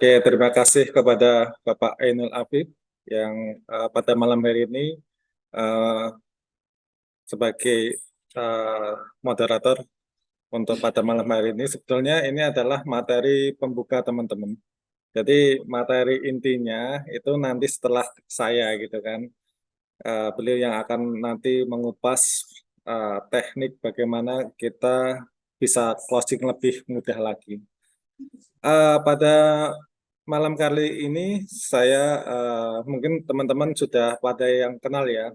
Oke, terima kasih kepada Bapak Ainul Afif yang pada malam hari ini eh, sebagai eh, moderator untuk pada malam hari ini. Sebetulnya ini adalah materi pembuka teman-teman. Jadi materi intinya itu nanti setelah saya gitu kan. Beliau yang akan nanti mengupas teknik bagaimana kita bisa closing lebih mudah lagi. Pada malam kali ini saya mungkin teman-teman sudah pada yang kenal ya.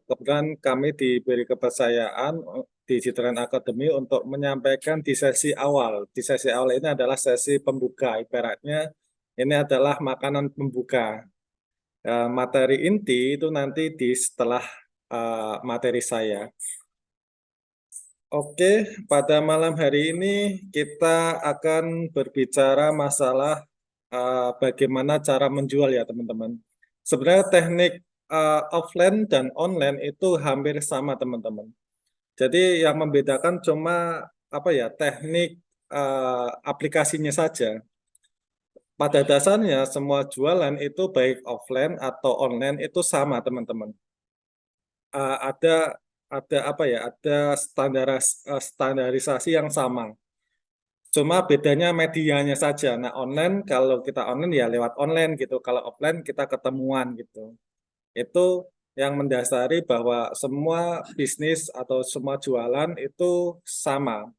Kebetulan kami diberi kepercayaan di Citran Academy untuk menyampaikan di sesi awal. Di sesi awal ini adalah sesi pembuka. Ibaratnya ini adalah makanan pembuka. Materi inti itu nanti di setelah materi saya. Oke, pada malam hari ini kita akan berbicara masalah bagaimana cara menjual ya teman-teman. Sebenarnya teknik offline dan online itu hampir sama teman-teman. Jadi yang membedakan cuma apa ya teknik aplikasinya saja. Pada dasarnya semua jualan itu baik offline atau online itu sama teman-teman. Ada apa ya ada standarisasi yang sama. Cuma bedanya medianya saja. Nah, online kalau kita online ya lewat online gitu. Kalau offline kita ketemuan gitu. Itu yang mendasari bahwa semua bisnis atau semua jualan itu sama.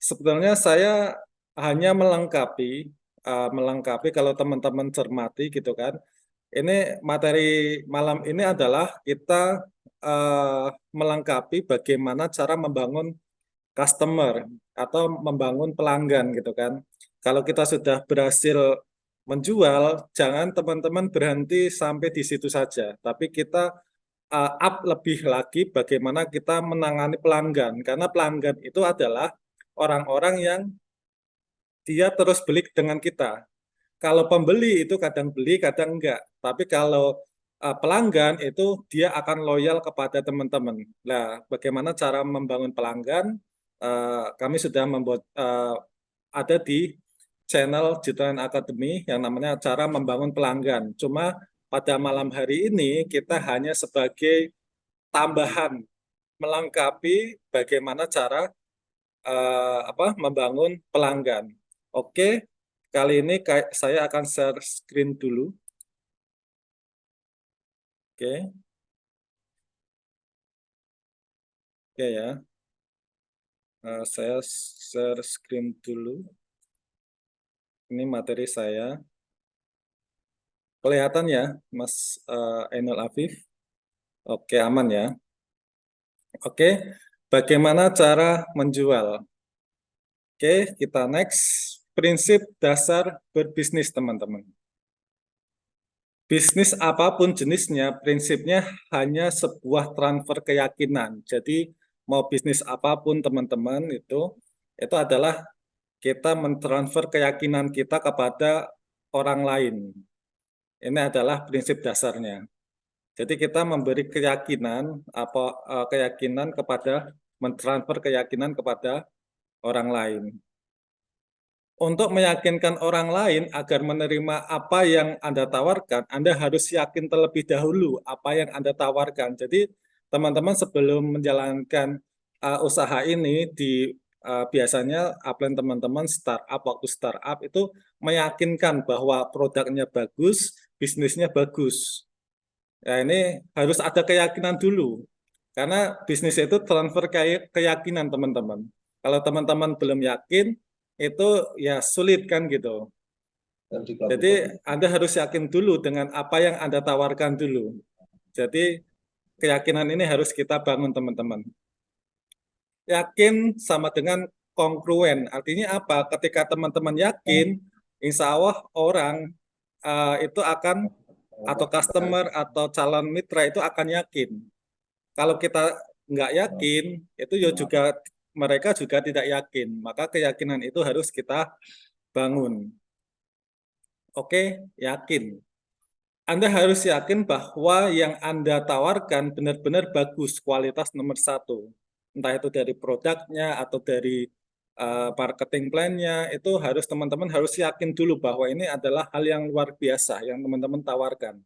Sebetulnya saya hanya melengkapi kalau teman-teman cermati gitu kan. Ini materi malam ini adalah kita melengkapi bagaimana cara membangun customer atau membangun pelanggan gitu kan. Kalau kita sudah berhasil menjual, jangan teman-teman berhenti sampai di situ saja, tapi kita up lebih lagi bagaimana kita menangani pelanggan, karena pelanggan itu adalah orang-orang yang dia terus beli dengan kita. Kalau pembeli itu kadang beli, kadang enggak. Tapi kalau pelanggan itu dia akan loyal kepada teman-teman. Nah, bagaimana cara membangun pelanggan? Kami sudah membuat ada di channel Jitrans Academy yang namanya cara membangun pelanggan. Cuma pada malam hari ini kita hanya sebagai tambahan melengkapi bagaimana cara membangun pelanggan. Oke, kali ini saya akan share screen dulu. Oke, oke ya. Saya share screen dulu. Ini materi saya. Kelihatan ya, Mas Ainul Afif? Oke, aman ya. Oke, bagaimana cara menjual? Oke, kita next. Prinsip dasar berbisnis, teman-teman. Bisnis apapun jenisnya, prinsipnya hanya sebuah transfer keyakinan. Jadi mau bisnis apapun teman-teman itu adalah kita mentransfer keyakinan kita kepada orang lain. Ini adalah prinsip dasarnya. Jadi kita memberi keyakinan kepada mentransfer keyakinan kepada orang lain. Untuk meyakinkan orang lain agar menerima apa yang Anda tawarkan, Anda harus yakin terlebih dahulu apa yang Anda tawarkan. Jadi, teman-teman sebelum menjalankan usaha ini biasanya upline teman-teman waktu startup itu meyakinkan bahwa produknya bagus, bisnisnya bagus. Ya, ini harus ada keyakinan dulu. Karena bisnis itu transfer keyakinan teman-teman. Kalau teman-teman belum yakin, itu ya sulit kan gitu. Jadi Anda harus yakin dulu dengan apa yang Anda tawarkan dulu. Jadi keyakinan ini harus kita bangun teman-teman. Yakin sama dengan kongruen. Artinya apa? Ketika teman-teman yakin, insya Allah orang itu akan atau customer atau calon mitra itu akan yakin. Kalau kita nggak yakin, itu ya juga mereka juga tidak yakin. Maka keyakinan itu harus kita bangun. Oke, yakin. Anda harus yakin bahwa yang Anda tawarkan benar-benar bagus, kualitas nomor satu. Entah itu dari produknya atau dari marketing plan-nya, itu harus teman-teman harus yakin dulu bahwa ini adalah hal yang luar biasa yang teman-teman tawarkan.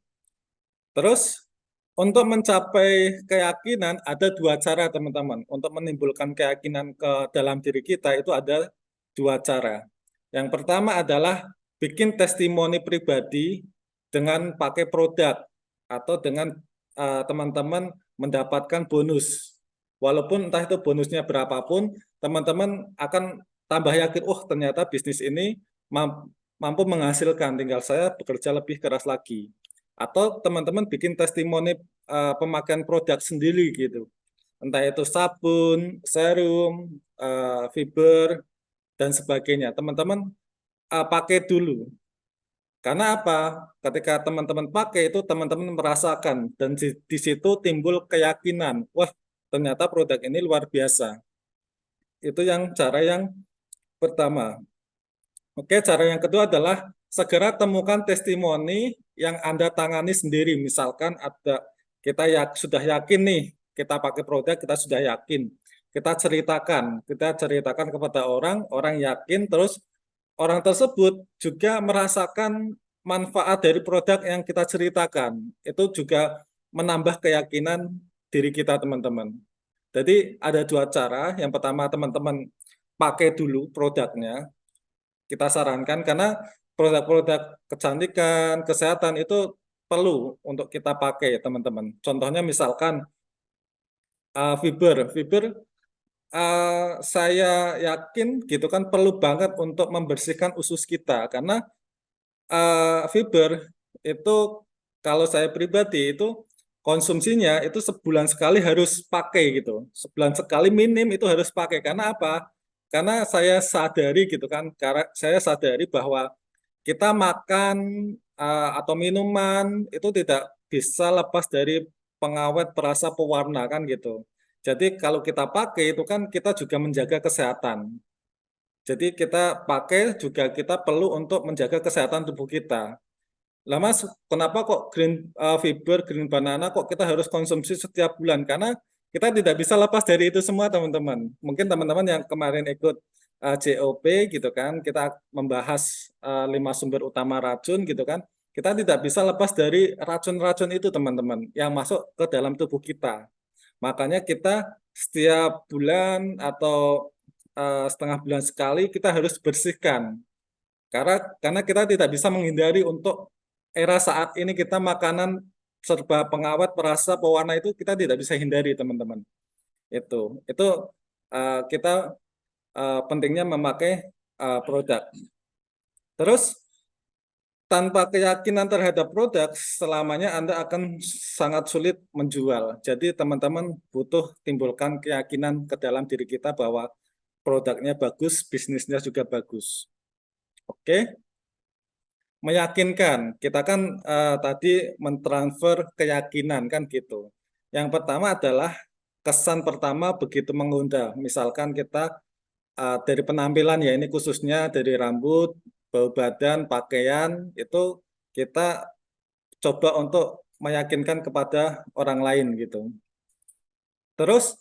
Terus untuk mencapai keyakinan ada dua cara teman-teman. Untuk menimbulkan keyakinan ke dalam diri kita itu ada dua cara. Yang pertama adalah bikin testimoni pribadi dengan pakai produk atau dengan teman-teman mendapatkan bonus. Walaupun entah itu bonusnya berapapun, teman-teman akan tambah yakin, oh ternyata bisnis ini mampu menghasilkan, tinggal saya bekerja lebih keras lagi. Atau teman-teman bikin testimoni pemakaian produk sendiri gitu. Entah itu sabun, serum, fiber, dan sebagainya. Teman-teman pakai dulu. Karena apa? Ketika teman-teman pakai itu teman-teman merasakan dan di situ timbul keyakinan. Wah, ternyata produk ini luar biasa. Itu yang cara yang pertama. Oke, cara yang kedua adalah segera temukan testimoni yang Anda tangani sendiri. Misalkan ada kita sudah yakin nih, kita pakai produk, kita sudah yakin. Kita ceritakan kepada orang, orang yakin, terus orang tersebut juga merasakan manfaat dari produk yang kita ceritakan. Itu juga menambah keyakinan diri kita, teman-teman. Jadi ada dua cara. Yang pertama, teman-teman pakai dulu produknya. Kita sarankan karena produk-produk kecantikan, kesehatan itu perlu untuk kita pakai, teman-teman. Contohnya misalkan fiber saya yakin gitu kan perlu banget untuk membersihkan usus kita karena fiber itu kalau saya pribadi itu konsumsinya itu sebulan sekali harus pakai gitu. Sebulan sekali minim itu harus pakai. Karena apa? Karena saya sadari gitu kan, karena saya sadari bahwa kita makan atau minuman itu tidak bisa lepas dari pengawet perasa pewarna kan gitu. Jadi kalau kita pakai itu kan kita juga menjaga kesehatan. Jadi kita pakai juga kita perlu untuk menjaga kesehatan tubuh kita. Lah Mas, kenapa kok fiber, green banana kok kita harus konsumsi setiap bulan? Karena kita tidak bisa lepas dari itu semua teman-teman. Mungkin teman-teman yang kemarin ikut JOP gitu kan, kita membahas 5 sumber utama racun gitu kan. Kita tidak bisa lepas dari racun-racun itu teman-teman yang masuk ke dalam tubuh kita. Makanya kita setiap bulan atau setengah bulan sekali kita harus bersihkan. Karena kita tidak bisa menghindari untuk era saat ini kita makanan serba pengawet, perasa, pewarna itu kita tidak bisa hindari teman-teman. Itu kita pentingnya memakai produk. Terus tanpa keyakinan terhadap produk, selamanya Anda akan sangat sulit menjual. Jadi teman-teman butuh timbulkan keyakinan ke dalam diri kita bahwa produknya bagus, bisnisnya juga bagus. Oke, meyakinkan. Kita kan tadi mentransfer keyakinan kan gitu. Yang pertama adalah kesan pertama begitu mengundang. Misalkan kita dari penampilan ya, ini khususnya dari rambut, bau badan, pakaian, itu kita coba untuk meyakinkan kepada orang lain gitu. Terus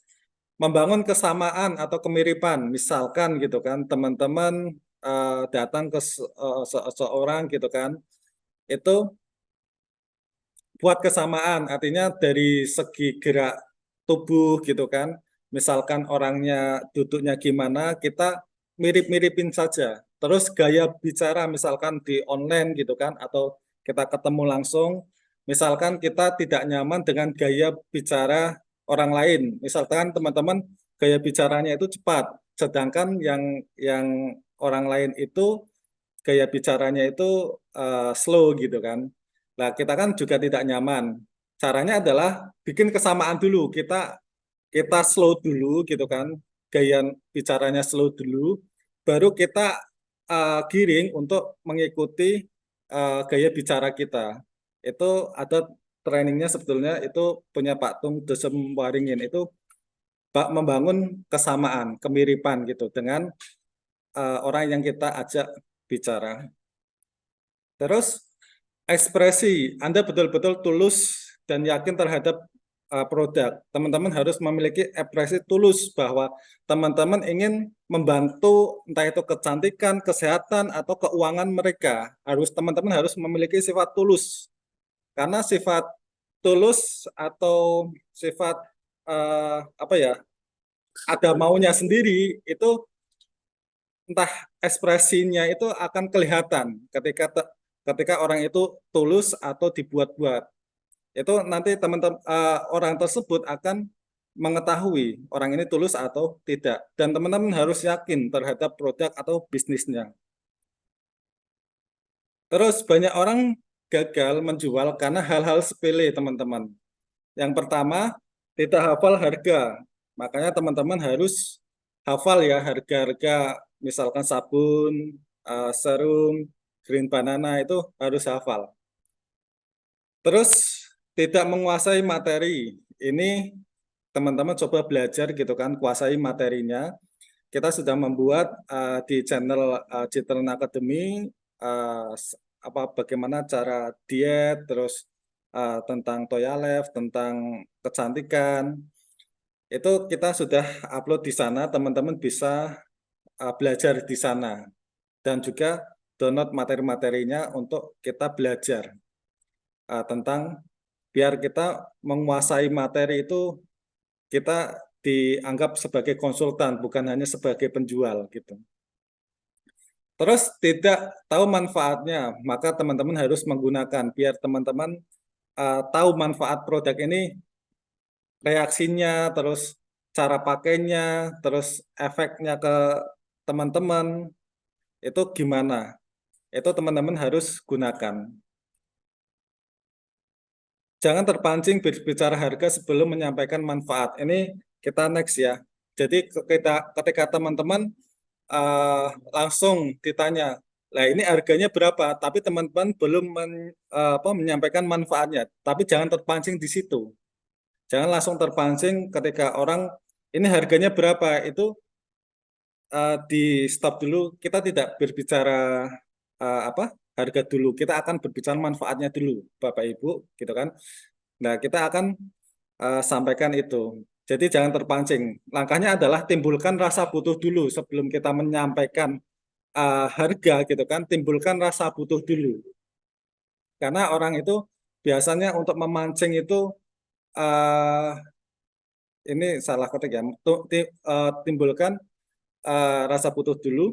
membangun kesamaan atau kemiripan, misalkan gitu kan, teman-teman datang ke seseorang gitu kan, itu buat kesamaan, artinya dari segi gerak tubuh gitu kan, misalkan orangnya duduknya gimana, kita mirip-miripin saja. Terus gaya bicara misalkan di online gitu kan, atau kita ketemu langsung, misalkan kita tidak nyaman dengan gaya bicara orang lain. Misalkan teman-teman gaya bicaranya itu cepat, sedangkan yang orang lain itu gaya bicaranya itu slow gitu kan. Nah, kita kan juga tidak nyaman. Caranya adalah bikin kesamaan dulu. Kita slow dulu gitu kan. Gaya bicaranya slow dulu, baru kita giring untuk mengikuti gaya bicara kita. Itu ada trainingnya sebetulnya itu punya Pak Tung Desem Waringin itu membangun kesamaan, kemiripan gitu dengan orang yang kita ajak bicara. Terus ekspresi, Anda betul-betul tulus dan yakin terhadap produk, teman-teman harus memiliki ekspresi tulus bahwa teman-teman ingin membantu entah itu kecantikan, kesehatan, atau keuangan mereka. Teman-teman harus memiliki sifat tulus. Karena sifat tulus atau sifat apa ya, ada maunya sendiri itu entah ekspresinya itu akan kelihatan ketika orang itu tulus atau dibuat-buat. Itu nanti teman-teman orang tersebut akan mengetahui orang ini tulus atau tidak, dan teman-teman harus yakin terhadap produk atau bisnisnya. Terus banyak orang gagal menjual karena hal-hal sepele, teman-teman. Yang pertama, tidak hafal harga. Makanya teman-teman harus hafal ya harga-harga, misalkan sabun, serum, green banana itu harus hafal. Terus tidak menguasai materi. Ini teman-teman coba belajar gitu kan, kuasai materinya. Kita sudah membuat di channel Citran Academy bagaimana cara diet, terus tentang Toyalev, tentang kecantikan. Itu kita sudah upload di sana, teman-teman bisa belajar di sana. Dan juga download materi-materinya untuk kita belajar tentang biar kita menguasai materi itu, kita dianggap sebagai konsultan, bukan hanya sebagai penjual gitu. Terus tidak tahu manfaatnya, maka teman-teman harus menggunakan biar teman-teman tahu manfaat produk ini, reaksinya, terus cara pakainya, terus efeknya ke teman-teman itu gimana. Itu teman-teman harus gunakan. Jangan terpancing berbicara harga sebelum menyampaikan manfaat. Ini kita next ya. Jadi ketika teman-teman langsung ditanya, lah ini harganya berapa, tapi teman-teman belum menyampaikan manfaatnya. Tapi jangan terpancing di situ. Jangan langsung terpancing ketika orang ini harganya berapa, itu di stop dulu. Kita tidak berbicara harga dulu. Kita akan berbicara manfaatnya dulu, Bapak Ibu, gitu kan. Nah, kita akan sampaikan itu. Jadi jangan terpancing. Langkahnya adalah timbulkan rasa butuh dulu sebelum kita menyampaikan harga, gitu kan. Timbulkan rasa butuh dulu. Karena orang itu biasanya untuk memancing itu ini salah ketik ya. Timbulkan rasa butuh dulu.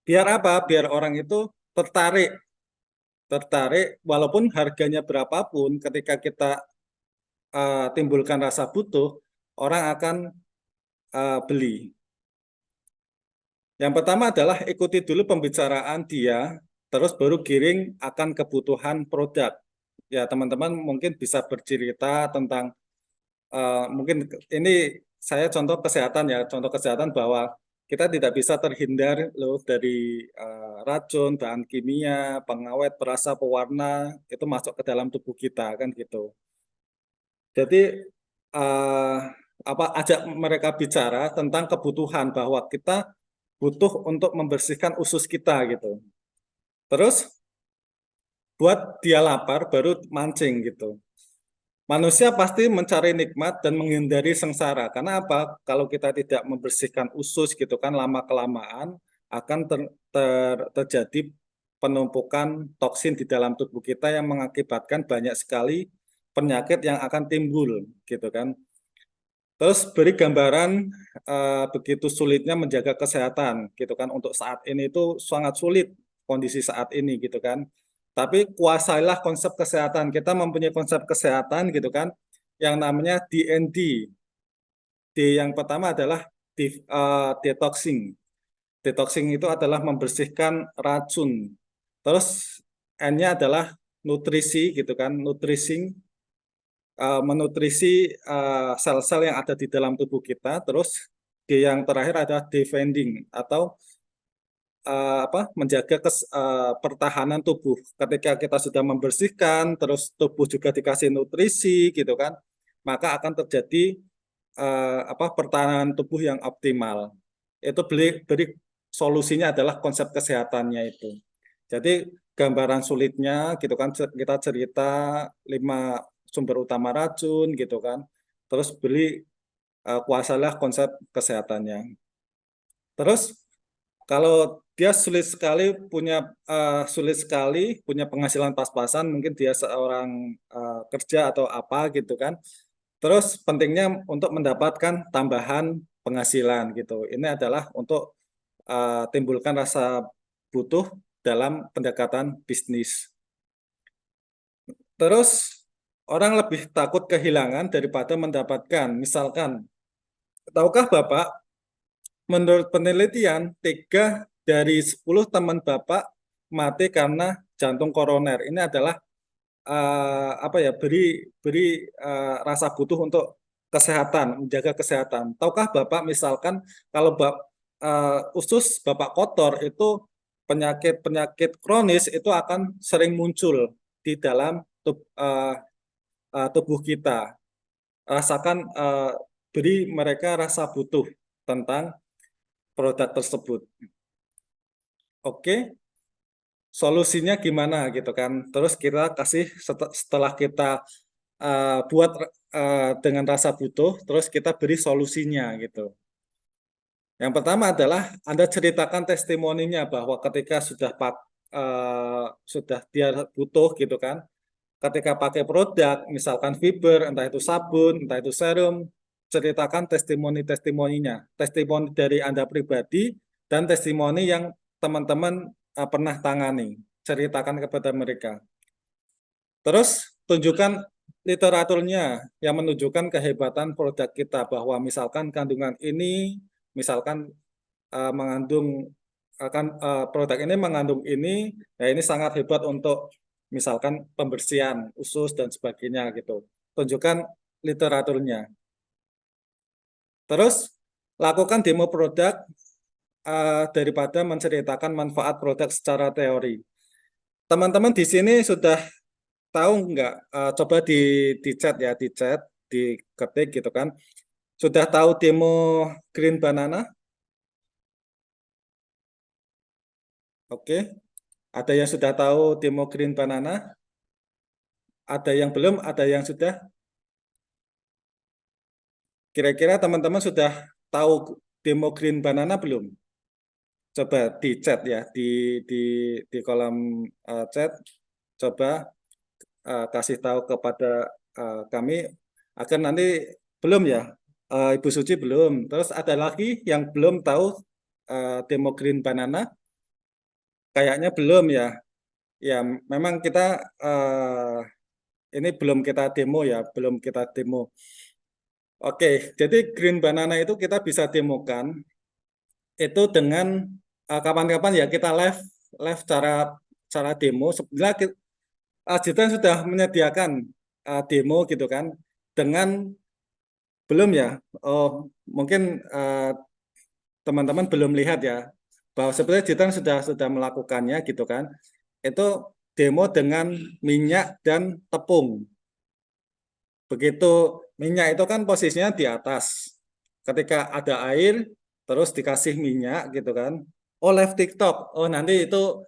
Biar apa? Biar orang itu tertarik walaupun harganya berapapun, ketika kita timbulkan rasa butuh, orang akan beli. Yang pertama adalah ikuti dulu pembicaraan dia, terus baru giring akan kebutuhan produk. Ya, teman-teman mungkin bisa bercerita tentang mungkin ini saya contoh kesehatan ya, contoh kesehatan bahwa kita tidak bisa terhindar loh dari racun, bahan kimia, pengawet, perasa, pewarna itu masuk ke dalam tubuh kita kan gitu. Jadi ajak mereka bicara tentang kebutuhan bahwa kita butuh untuk membersihkan usus kita gitu. Terus buat dia lapar baru mancing gitu. Manusia pasti mencari nikmat dan menghindari sengsara. Karena apa? Kalau kita tidak membersihkan usus gitu kan, lama-kelamaan akan terjadi penumpukan toksin di dalam tubuh kita yang mengakibatkan banyak sekali penyakit yang akan timbul gitu kan. Terus beri gambaran begitu sulitnya menjaga kesehatan gitu kan, untuk saat ini itu sangat sulit kondisi saat ini gitu kan. Tapi kuasailah konsep kesehatan. Kita mempunyai konsep kesehatan gitu kan, yang namanya DND. D yang pertama adalah detoxing. Detoxing itu adalah membersihkan racun. Terus N-nya adalah nutrisi gitu kan, nutrisi, menutrisi sel-sel yang ada di dalam tubuh kita. Terus D yang terakhir adalah defending atau menjaga pertahanan tubuh. Ketika kita sudah membersihkan, terus tubuh juga dikasih nutrisi gitu kan, maka akan terjadi pertahanan tubuh yang optimal. Itu beri solusinya adalah konsep kesehatannya itu. Jadi gambaran sulitnya gitu kan, kita cerita 5 sumber utama racun gitu kan. Terus beli kuasailah konsep kesehatannya. Terus kalau dia sulit sekali punya penghasilan pas-pasan, mungkin dia seorang kerja atau apa gitu kan. Terus pentingnya untuk mendapatkan tambahan penghasilan gitu. Ini adalah untuk timbulkan rasa butuh dalam pendekatan bisnis. Terus orang lebih takut kehilangan daripada mendapatkan. Misalkan, tahukah Bapak, menurut penelitian 3 dari 10 teman Bapak mati karena jantung koroner. Ini adalah beri beri rasa butuh untuk kesehatan, menjaga kesehatan. Tahukah Bapak misalkan kalau usus Bapak kotor itu penyakit-penyakit kronis itu akan sering muncul di dalam tubuh kita. Rasakan, beri mereka rasa butuh tentang produk tersebut. Oke, solusinya gimana gitu kan. Terus kita kasih setelah kita buat dengan rasa butuh, terus kita beri solusinya gitu. Yang pertama adalah Anda ceritakan testimoninya bahwa ketika sudah dia butuh gitu kan, ketika pakai produk, misalkan fiber, entah itu sabun, entah itu serum, ceritakan testimoni-testimoninya, testimoni dari Anda pribadi dan testimoni yang teman-teman pernah tangani, ceritakan kepada mereka. Terus tunjukkan literaturnya yang menunjukkan kehebatan produk kita, bahwa misalkan kandungan ini, misalkan produk ini mengandung ini, ya ini sangat hebat untuk misalkan pembersihan usus dan sebagainya gitu. Tunjukkan literaturnya. Terus lakukan demo produk daripada menceritakan manfaat produk secara teori. Teman-teman di sini sudah tahu nggak? Coba di chat ya, diketik gitu kan. Sudah tahu demo green banana? Oke. Ada yang sudah tahu demo green banana? Ada yang belum? Ada yang sudah? Kira-kira teman-teman sudah tahu demo green banana belum? Coba di chat ya, di di kolom chat. Coba kasih tahu kepada kami agar nanti belum ya, Ibu Suci belum. Terus ada lagi yang belum tahu demo green banana? Kayaknya belum ya. Ya, memang kita ini belum kita demo ya, belum kita demo. Oke, jadi green banana itu kita bisa demokan itu dengan kapan-kapan ya kita live live cara demo. Sebenarnya Jidan sudah menyediakan demo gitu kan, dengan belum ya. Oh, mungkin teman-teman belum lihat ya, bahwa sebenarnya Jidan sudah melakukannya gitu kan. Itu demo dengan minyak dan tepung. Begitu minyak itu kan posisinya di atas. Ketika ada air, terus dikasih minyak gitu kan. Oh, live TikTok. Oh, nanti itu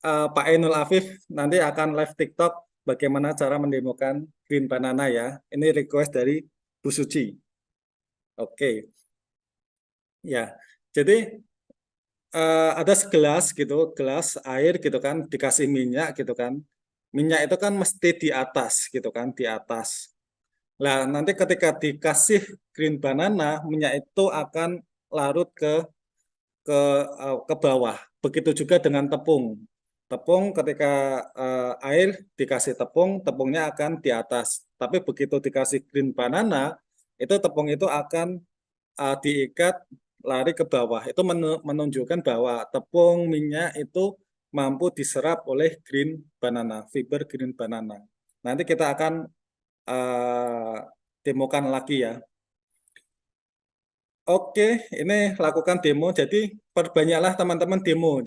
Pak Ainul Afif nanti akan live TikTok bagaimana cara mendemokan green banana ya. Ini request dari Bu Suci. Oke. Ya. Jadi ada segelas gitu, gelas air gitu kan, dikasih minyak gitu kan. Minyak itu kan mesti di atas gitu kan, di atas. Nah, nanti ketika dikasih green banana, minyak itu akan larut ke bawah. Begitu juga dengan tepung. Tepung ketika air dikasih tepung, tepungnya akan di atas. Tapi begitu dikasih green banana, itu tepung itu akan diikat lari ke bawah. Itu menunjukkan bahwa tepung minyak itu mampu diserap oleh green banana, fiber green banana. Nanti kita akan uh, demokan lagi ya. Oke, ini lakukan demo. Jadi perbanyaklah teman-teman demo.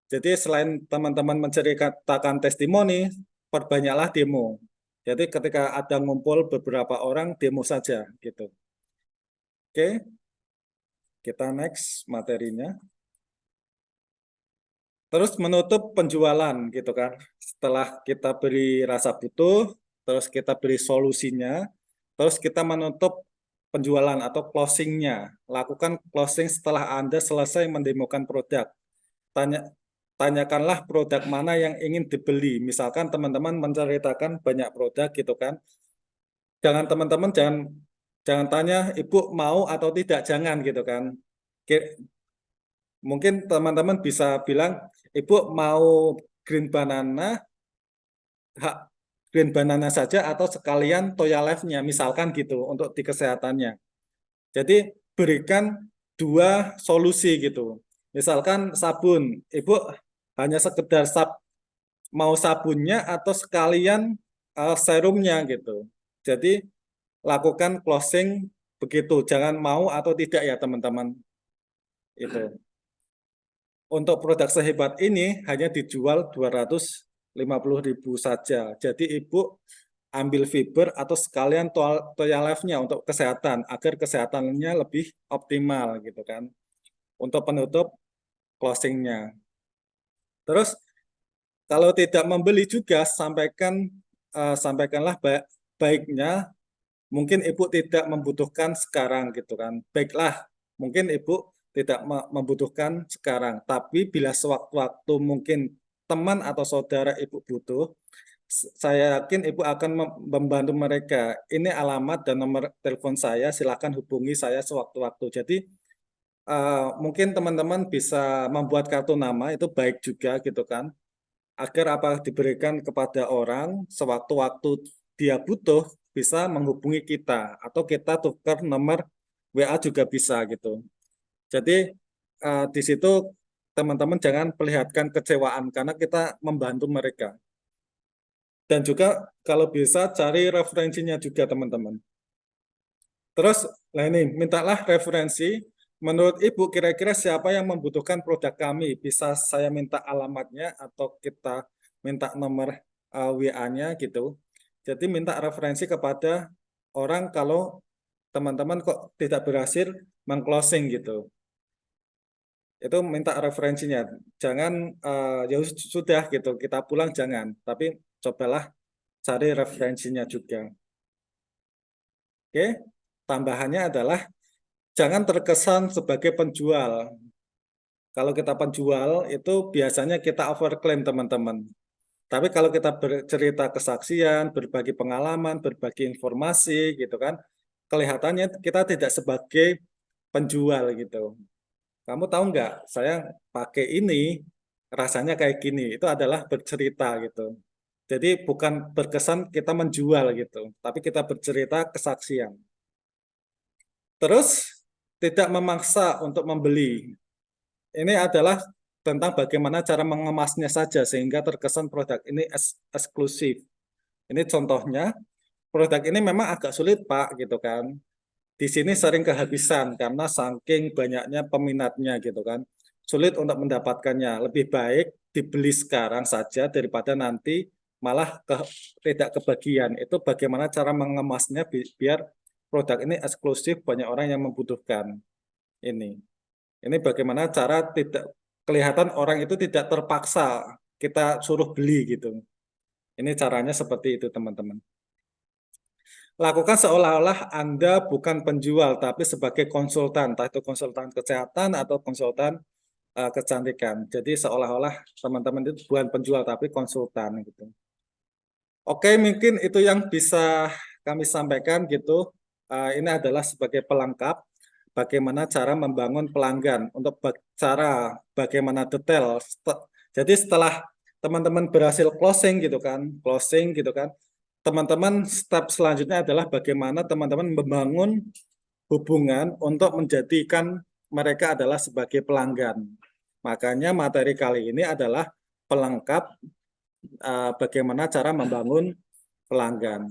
Jadi selain teman-teman menceritakan testimoni, perbanyaklah demo. Jadi ketika ada ngumpul beberapa orang, demo saja gitu. Oke, kita next materinya. Terus menutup penjualan gitu kan. Setelah kita beri rasa butuh, terus kita beri solusinya, terus kita menutup penjualan atau closing-nya. Lakukan closing setelah Anda selesai mendemokan produk. Tanyakanlah produk mana yang ingin dibeli. Misalkan teman-teman menceritakan banyak produk gitu kan. Teman-teman jangan tanya ibu mau atau tidak, jangan gitu kan. Mungkin teman-teman bisa bilang ibu mau green banana green banana saja atau sekalian Toya Life-nya misalkan gitu untuk di kesehatannya. Jadi berikan dua solusi gitu. Misalkan sabun, ibu hanya sekedar mau sabunnya atau sekalian serumnya gitu. Jadi lakukan closing begitu, jangan mau atau tidak ya teman-teman. Itu. Untuk produk sehebat ini hanya dijual 250.000 saja. Jadi ibu ambil fiber atau sekalian Toya Life-nya untuk kesehatan agar kesehatannya lebih optimal gitu kan. Untuk penutup closingnya. Terus kalau tidak membeli juga sampaikanlah baiknya mungkin ibu tidak membutuhkan sekarang gitu kan. Baiklah, mungkin ibu tidak membutuhkan sekarang, tapi bila sewaktu-waktu mungkin teman atau saudara ibu butuh, saya yakin ibu akan membantu mereka. Ini alamat dan nomor telepon saya, silakan hubungi saya sewaktu-waktu. Jadi mungkin teman-teman bisa membuat kartu nama, itu baik juga gitu kan, agar apa diberikan kepada orang sewaktu-waktu dia butuh bisa menghubungi kita atau kita tukar nomor WA juga bisa gitu. Jadi di situ teman-teman jangan perlihatkan kecewaan karena kita membantu mereka. Dan juga kalau bisa cari referensinya juga teman-teman. Terus, nah ini mintalah referensi. Menurut Ibu kira-kira siapa yang membutuhkan produk kami? Bisa saya minta alamatnya atau kita minta nomor WA-nya gitu. Jadi minta referensi kepada orang kalau teman-teman kok tidak berhasil meng-closing gitu. Itu minta referensinya. Jangan ya sudah gitu, kita pulang jangan. Tapi cobalah cari referensinya juga. Oke, tambahannya adalah jangan terkesan sebagai penjual. Kalau kita penjual itu biasanya kita overclaim teman-teman. Tapi kalau kita bercerita kesaksian, berbagi pengalaman, berbagi informasi gitu kan, kelihatannya kita tidak sebagai penjual gitu. Kamu tahu nggak, saya pakai ini rasanya kayak gini. Itu adalah bercerita gitu. Jadi bukan berkesan kita menjual gitu, tapi kita bercerita kesaksian. Terus tidak memaksa untuk membeli. Ini adalah tentang bagaimana cara mengemasnya saja sehingga terkesan produk ini eksklusif. Ini contohnya, produk ini memang agak sulit Pak gitu kan. Di sini sering kehabisan karena saking banyaknya peminatnya gitu kan. Sulit untuk mendapatkannya. Lebih baik dibeli sekarang saja daripada nanti malah tidak kebagian. Itu bagaimana cara mengemasnya biar produk ini eksklusif banyak orang yang membutuhkan ini. Ini bagaimana cara tidak kelihatan orang itu tidak terpaksa kita suruh beli gitu. Ini caranya seperti itu teman-teman. Lakukan seolah-olah Anda bukan penjual tapi sebagai konsultan, entah itu konsultan kesehatan atau konsultan kecantikan. Jadi seolah-olah teman-teman itu bukan penjual tapi konsultan gitu. Oke, mungkin itu yang bisa kami sampaikan gitu. Ini adalah sebagai pelengkap bagaimana cara membangun pelanggan untuk cara bagaimana detail. Jadi setelah teman-teman berhasil closing gitu kan, teman-teman step selanjutnya adalah bagaimana teman-teman membangun hubungan untuk menjadikan mereka adalah sebagai pelanggan. Makanya materi kali ini adalah pelengkap bagaimana cara membangun pelanggan.